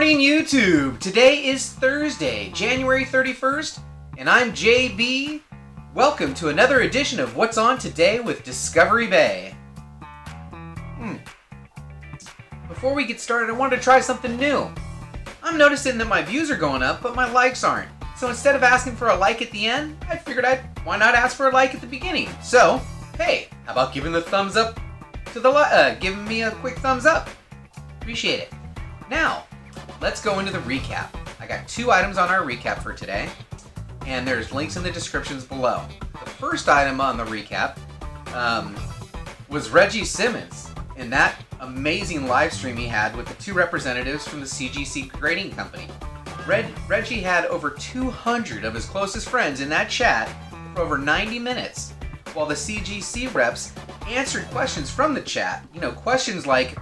morning, YouTube! Today is Thursday, January 31st, and I'm JB. Welcome to another edition of What's On Today with Discovery Bay. Before we get started, I wanted to try something new. I'm noticing that my views are going up, but my likes aren't. So instead of asking for a like at the end, I figured why not ask for a like at the beginning? So, hey, how about giving the thumbs up to the giving me a quick thumbs up? Appreciate it. Now, let's go into the recap. I got two items on our recap for today, and there's links in the descriptions below. The first item on the recap was Reggie Simmons in that amazing live stream he had with the two representatives from the CGC Grading Company. Reggie had over 200 of his closest friends in that chat for over 90 minutes, while the CGC reps answered questions from the chat. You know, questions like,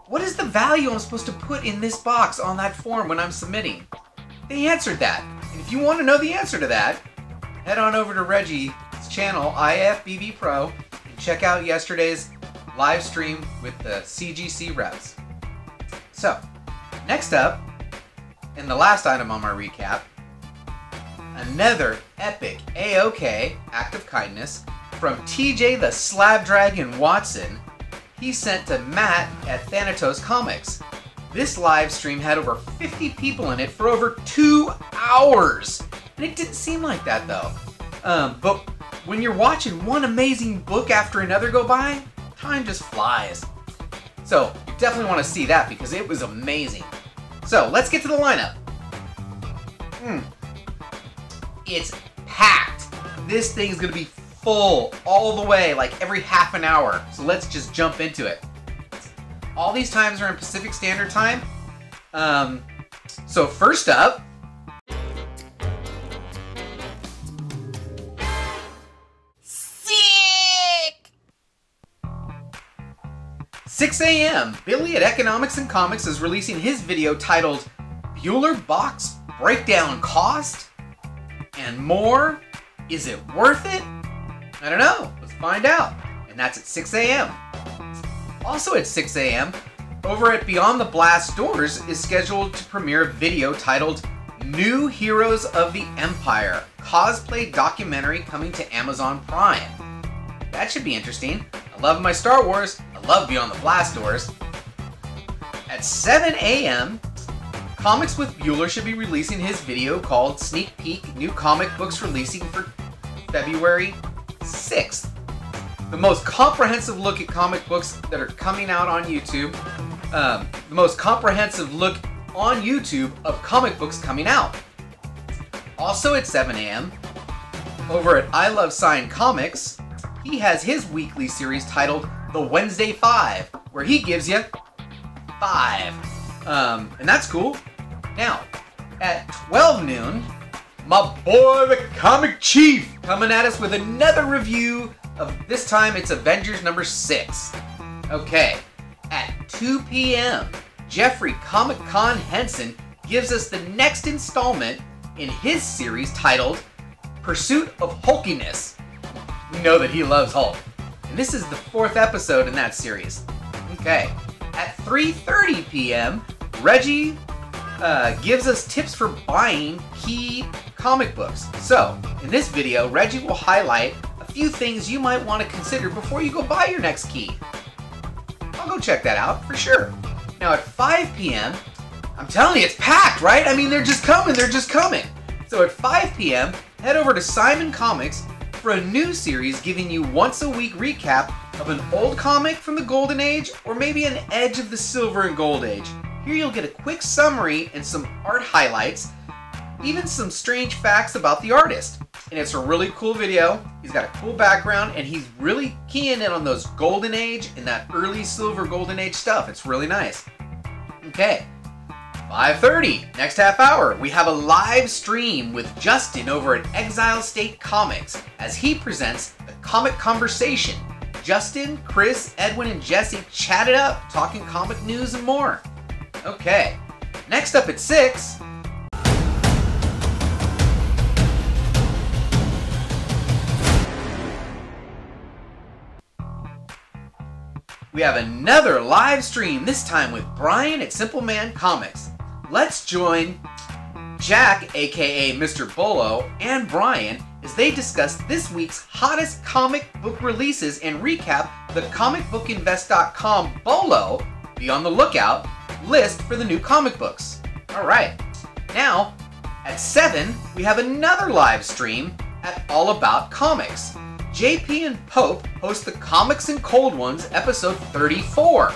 what is the value I'm supposed to put in this box on that form when I'm submitting? They answered that. And if you want to know the answer to that, head on over to Regie's channel, IFBB Pro, and check out yesterday's live stream with the CGC reps. So, next up, and the last item on my recap, another epic AOK, act of kindness, from TJ the Slabdragon Watson. He sent to Matt at Thanatos Comics. This live stream had over 50 people in it for over 2 hours. And it didn't seem like that though. But when you're watching one amazing book after another go by, time just flies. So you definitely want to see that because it was amazing. So let's get to the lineup. It's packed. This thing's gonna be full all the way, like every half an hour. So let's just jump into it. All these times are in Pacific Standard Time. So first up, sick! 6 a.m. Billy at Economics and Comics is releasing his video titled Beuller Box Breakdon Cost and More. Is it worth it? I don't know. Let's find out. And that's at 6 a.m. Also at 6 a.m., over at Beyond the Blast Doors is scheduled to premiere a video titled New Heroes of the Empire, Cosplay documentary coming to Amazon Prime. That should be interesting. I love my Star Wars. I love Beyond the Blast Doors. At 7 a.m., Comics with Bueller should be releasing his video called Sneak Peek New Comic Books Releasing for February 6th. The most comprehensive look at comic books that are coming out on YouTube. The most comprehensive look on YouTube of comic books coming out. Also at 7 a.m., over at I Love Sign Comics, he has his weekly series titled The Wednesday 5, where he gives you 5. And that's cool. Now, at 12 noon, my boy, the Comic Chief, coming at us with another review of, this time it's Avengers number 6. Okay, at 2 p.m., Jeffrey KomiKHAN Henson gives us the next installment in his series titled Pursuit of Hulkiness. We know that he loves Hulk. And this is the 4th episode in that series. Okay, at 3:30 p.m., Regie gives us tips for buying key comic books. So, in this video, Reggie will highlight a few things you might want to consider before you go buy your next key. I'll go check that out for sure. Now at 5 p.m., I'm telling you, it's packed, right? I mean, they're just coming. So at 5 p.m., head over to Simon Comics for a new series giving you once a week recap of an old comic from the Golden Age or maybe an edge of the Silver and Gold Age. Here you'll get a quick summary and some art highlights, even some strange facts about the artist. And it's a really cool video. He's got a cool background and he's really keying in on those Golden Age and that early Silver Golden Age stuff. It's really nice. Okay, 5:30, next half hour, we have a live stream with Justin over at Exile State Comics as he presents the ComiConversation. Justin, Chris, Edwin, and Jesse chat it up, talking comic news and more. Okay, next up at 6, we have another live stream, this time with Brian at Simple Man Comics. let's join Jack, aka Mr. Bolo, and Brian as they discuss this week's hottest comic book releases and recap the comicbookinvest.com Bolo, be on the lookout, list for the new comic books. Alright, now at 7 we have another live stream at All About Comics. JP and Pope host the Comics and Cold Ones episode 34.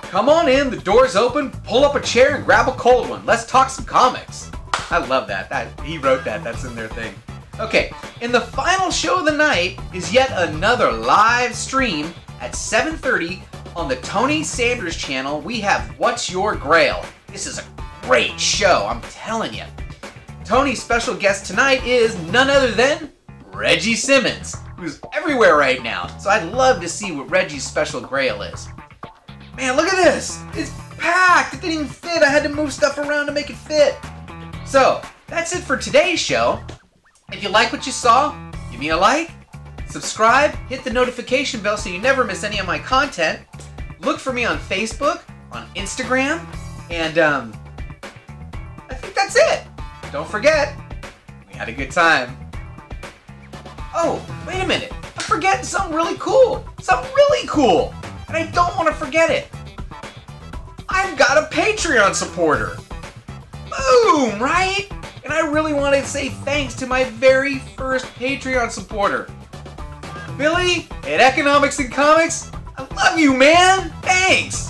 Come on in, the door's open, pull up a chair and grab a cold one. Let's talk some comics. I love that. He wrote that, that's in their thing. Okay, and the final show of the night is yet another live stream at 7:30 on the Tony Sanders channel. We have What's Your Grail? This is a great show, I'm telling you. Tony's special guest tonight is none other than Reggie Simmons, who's everywhere right now. So I'd love to see what Reggie's special grail is. Man, look at this! It's packed! It didn't even fit! I had to move stuff around to make it fit! So, that's it for today's show. If you like what you saw, give me a like, subscribe, hit the notification bell so you never miss any of my content. Look for me on Facebook, on Instagram, and I think that's it. Don't forget, we had a good time. Oh, wait a minute. I'm forgetting something really cool. Something really cool. And I don't want to forget it. I've got a Patreon supporter. Boom, right? And I really want to say thanks to my very first Patreon supporter. Billy at Economics and Comics, I love you, man. Thanks.